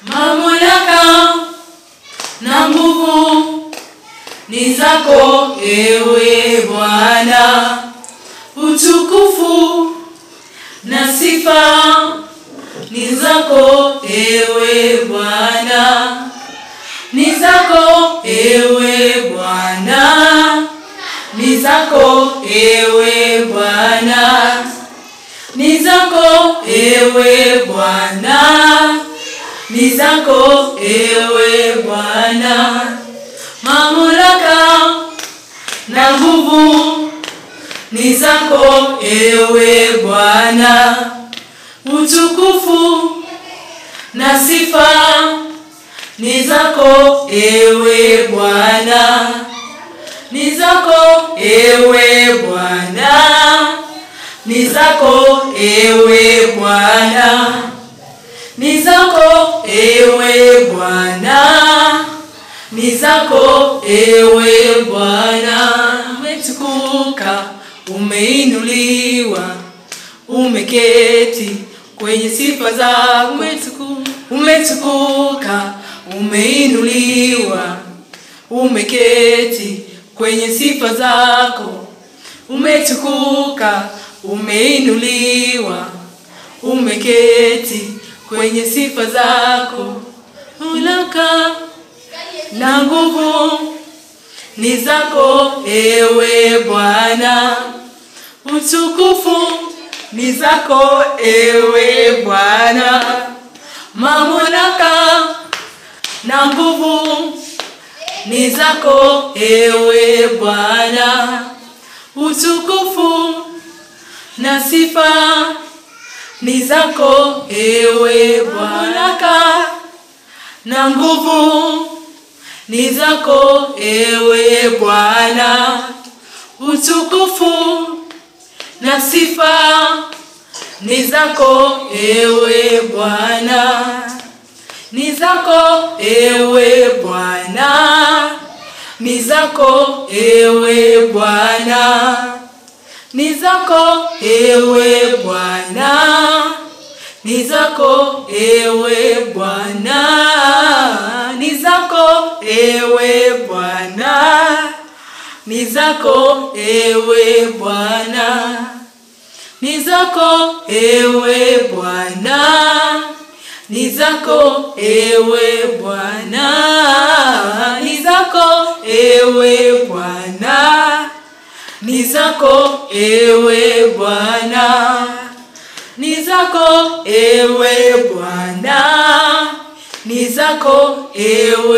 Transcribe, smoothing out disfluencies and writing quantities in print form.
Mamlaka na nguvu ni zako ewe Bwana, utukufu na sifa ni zako ewe Bwana, ni zako ewe Bwana, ni zako ewe Bwana, ni zako ewe Bwana, ni zako ewe Bwana. Mamlaka na nguvu ni zako ewe Bwana, utukufu na sifa ni zako ewe Bwana, ni zako ewe Bwana, ni zako ewe Bwana, ni zako ewe Bwana, ni zako ewe Bwana. Umetukuka, umeinuliwa, umeketi kwenye sifa zako. Umetukuka, umeinuliwa, umeketi kwenye sifa zako. Umetukuka, umeinuliwa, umeketi kwenye sifa zako. Mamlaka na nguvu ni zako ewe Bwana, utukufu ni zako ewe Bwana. Mamlaka na nguvu ni zako ewe Bwana, utukufu na sifa ni zako ewe Bwana. Na nguvu ni zako ewe Bwana, utukufu na sifa ni zako ewe Bwana, ni zako ewe Bwana, ni zako ewe Bwana, ni zako ewe Bwana, ni zako ewe Bwana, ni zako ewe Bwana, ni zako ewe Bwana, ni zako ewe Bwana, ni zako ewe Bwana, ni zako ewe Bwana, ni zako ewe Bwana, ni zako ewe Bwana, ni zako ewe